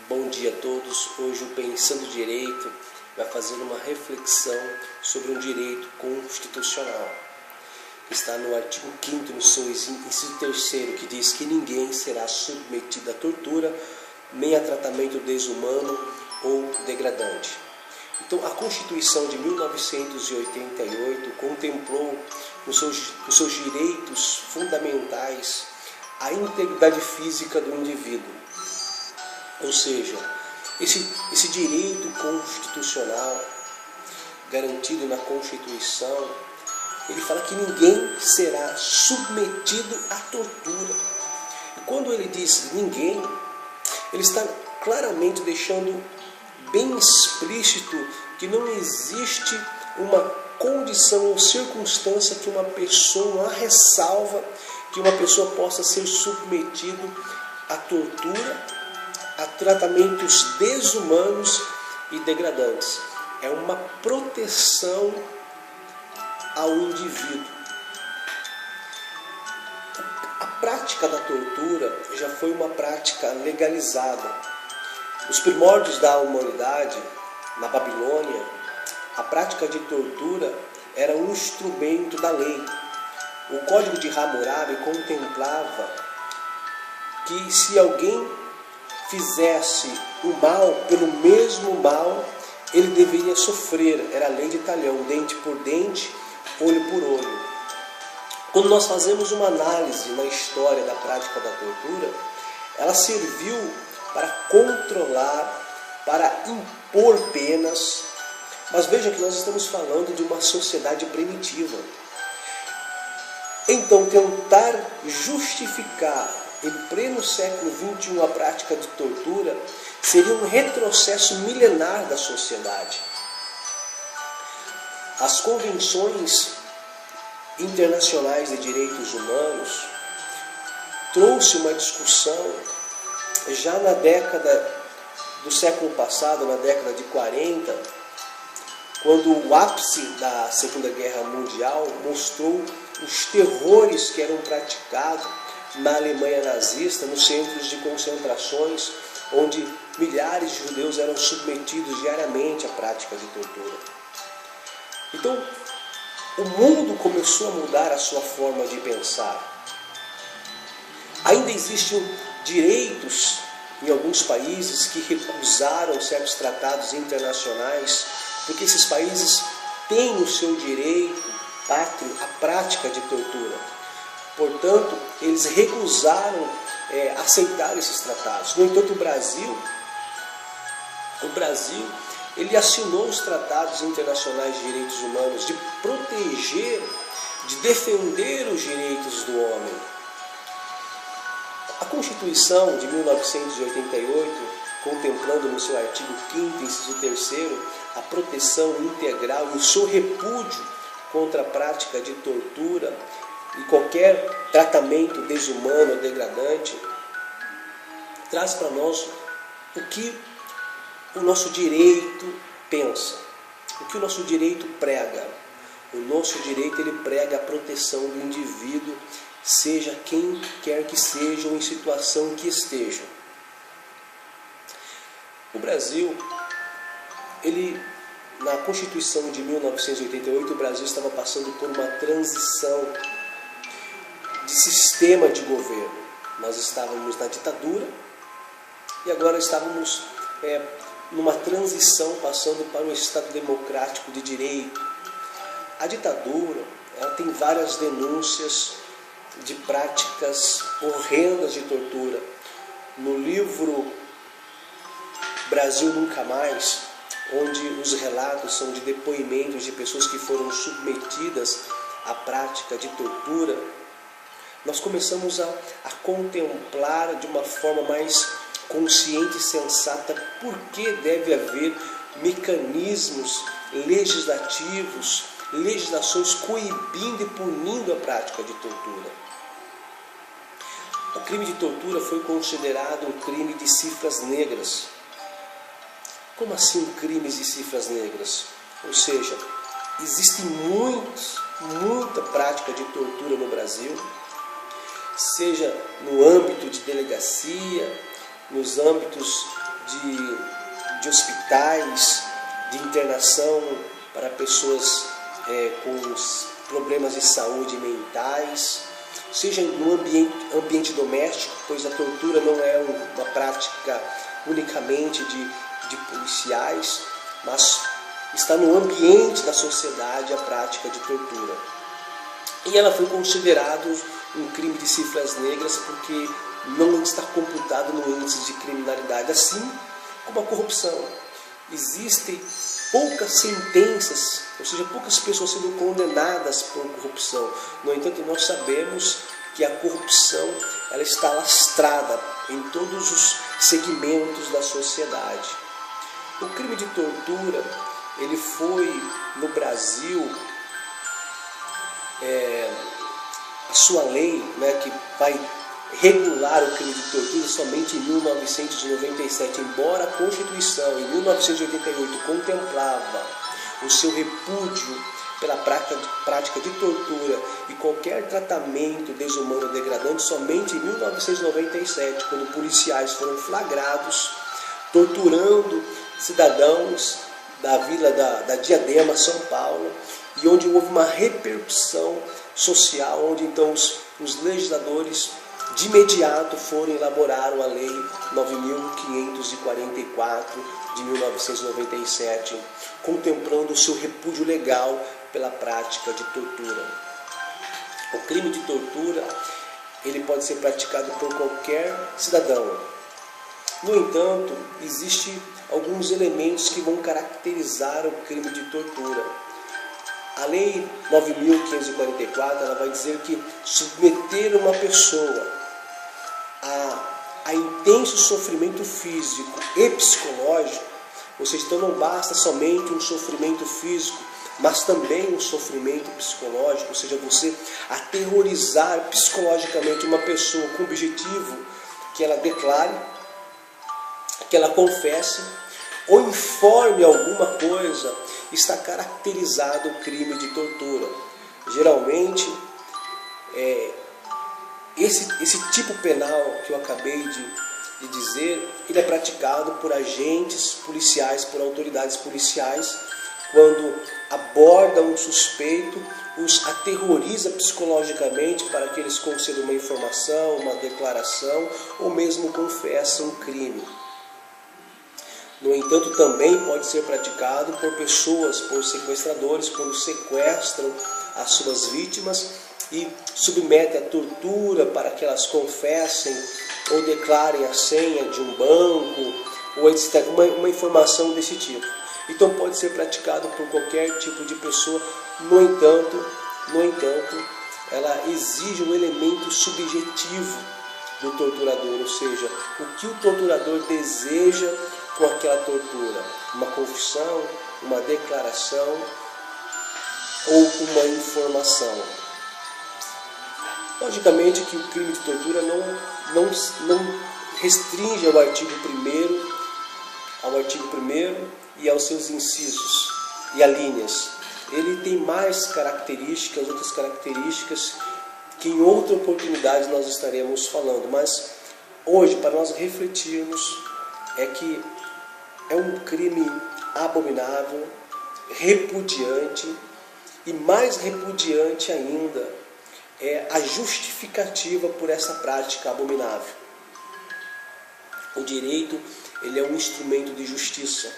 Bom dia a todos. Hoje o Pensando Direito vai fazer uma reflexão sobre um direito constitucional. Está no artigo 5º, no seu inciso 3º, que diz que ninguém será submetido à tortura, nem a tratamento desumano ou degradante. Então, a Constituição de 1988 contemplou nos seus direitos fundamentais a integridade física do indivíduo. Ou seja, esse direito constitucional garantido na Constituição, ele fala que ninguém será submetido à tortura. E quando ele diz ninguém, ele está claramente deixando bem explícito que não existe uma condição ou circunstância que uma pessoa, uma ressalva, que uma pessoa possa ser submetido à tortura, a tratamentos desumanos e degradantes. É uma proteção ao indivíduo. A prática da tortura já foi uma prática legalizada. Nos primórdios da humanidade, na Babilônia, a prática de tortura era um instrumento da lei. O Código de Hammurabi contemplava que se alguém fizesse o mal pelo mesmo mal, ele deveria sofrer. Era a lei de talhão, dente por dente, olho por olho. Quando nós fazemos uma análise na história da prática da tortura, ela serviu para controlar, para impor penas. Mas veja que nós estamos falando de uma sociedade primitiva. Então, tentar justificar em pleno século XXI a prática de tortura seria um retrocesso milenar da sociedade. As convenções internacionais de direitos humanos trouxe uma discussão já na década do século passado, na década de 40, quando o ápice da Segunda Guerra Mundial mostrou os terrores que eram praticados na Alemanha nazista, nos centros de concentrações, onde milhares de judeus eram submetidos diariamente à prática de tortura. Então, o mundo começou a mudar a sua forma de pensar. Ainda existem direitos em alguns países que recusaram certos tratados internacionais, porque esses países têm o seu direito pátrio à prática de tortura. Portanto, eles recusaram aceitar esses tratados. No entanto, o Brasil ele assinou os tratados internacionais de direitos humanos de proteger, de defender os direitos do homem. A Constituição de 1988, contemplando no seu artigo 5º, inciso 3º, a proteção integral e o seu repúdio contra a prática de tortura e qualquer tratamento desumano ou degradante, traz para nós o que o nosso direito pensa, o que o nosso direito prega. O nosso direito ele prega a proteção do indivíduo, seja quem quer que seja ou em situação em que esteja. O Brasil, na Constituição de 1988, o Brasil estava passando por uma transição de sistema de governo. Nós estávamos na ditadura e agora estávamos numa transição, passando para um Estado democrático de direito. A ditadura ela tem várias denúncias de práticas horrendas de tortura. No livro Brasil Nunca Mais, onde os relatos são de depoimentos de pessoas que foram submetidas à prática de tortura, nós começamos a contemplar de uma forma mais consciente e sensata por que deve haver mecanismos legislativos, legislações coibindo e punindo a prática de tortura. O crime de tortura foi considerado um crime de cifras negras. Como assim crimes de cifras negras? Ou seja, existe muita prática de tortura no Brasil, seja no âmbito de delegacia, nos âmbitos de hospitais, de internação para pessoas com problemas de saúde mentais, seja no ambiente doméstico, pois a tortura não é uma prática unicamente de policiais, mas está no ambiente da sociedade a prática de tortura. E ela foi considerada um crime de cifras negras porque não está computado no índice de criminalidade, assim como a corrupção. Existem poucas sentenças, ou seja, poucas pessoas sendo condenadas por corrupção. No entanto, nós sabemos que a corrupção ela está alastrada em todos os segmentos da sociedade. O crime de tortura, ele foi no Brasil, a sua lei, né, que vai regular o crime de tortura somente em 1997, embora a Constituição em 1988 contemplava o seu repúdio pela prática de tortura e qualquer tratamento desumano ou degradante, somente em 1997, quando policiais foram flagrados torturando cidadãos da vila da Diadema, São Paulo, e onde houve uma repercussão social, onde então os legisladores de imediato foram elaborar a Lei 9.544 de 1997, contemplando o seu repúdio legal pela prática de tortura. O crime de tortura ele pode ser praticado por qualquer cidadão. No entanto, existem alguns elementos que vão caracterizar o crime de tortura. A Lei 9.544 ela vai dizer que submeter uma pessoa a intenso sofrimento físico e psicológico, ou seja, então não basta somente um sofrimento físico, mas também um sofrimento psicológico, ou seja, você aterrorizar psicologicamente uma pessoa com o objetivo que ela declare, que ela confesse ou informe alguma coisa, está caracterizado o crime de tortura. Geralmente, esse tipo penal que eu acabei de dizer, ele é praticado por agentes policiais, por autoridades policiais, quando aborda um suspeito, os aterroriza psicologicamente para que eles concedam uma informação, uma declaração ou mesmo confessam um crime. No entanto, também pode ser praticado por pessoas, por sequestradores, quando sequestram as suas vítimas e submetem a tortura para que elas confessem ou declarem a senha de um banco ou etc. Uma informação desse tipo. Então pode ser praticado por qualquer tipo de pessoa. No entanto, ela exige um elemento subjetivo do torturador, ou seja, o que o torturador deseja com aquela tortura, uma confissão, uma declaração ou uma informação. Logicamente que o crime de tortura não restringe ao artigo 1º e aos seus incisos e alíneas. Ele tem mais características, outras características que em outra oportunidade nós estaremos falando, mas hoje, para nós refletirmos, é que é um crime abominável, repudiante, e mais repudiante ainda é a justificativa por essa prática abominável. O direito, ele é um instrumento de justiça.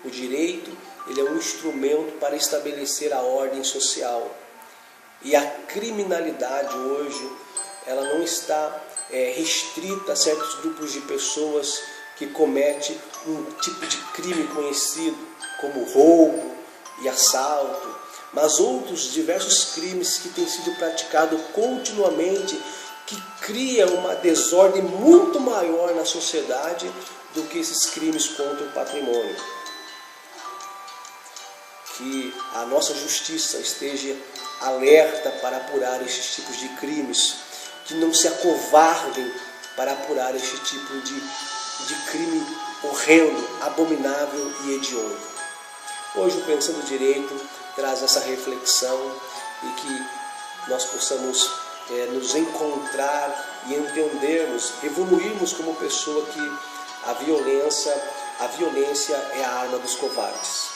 O direito, ele é um instrumento para estabelecer a ordem social. E a criminalidade hoje, ela não está restrita a certos grupos de pessoas que cometem um tipo de crime conhecido como roubo e assalto, mas outros diversos crimes que têm sido praticados continuamente, que cria uma desordem muito maior na sociedade do que esses crimes contra o patrimônio. Que a nossa justiça esteja alerta para apurar esses tipos de crimes, que não se acovardem para apurar este tipo de crime horrendo, abominável e hediondo. Hoje o Pensando Direito traz essa reflexão e que nós possamos nos encontrar e entendermos, evoluirmos como pessoa que A violência é a arma dos covardes.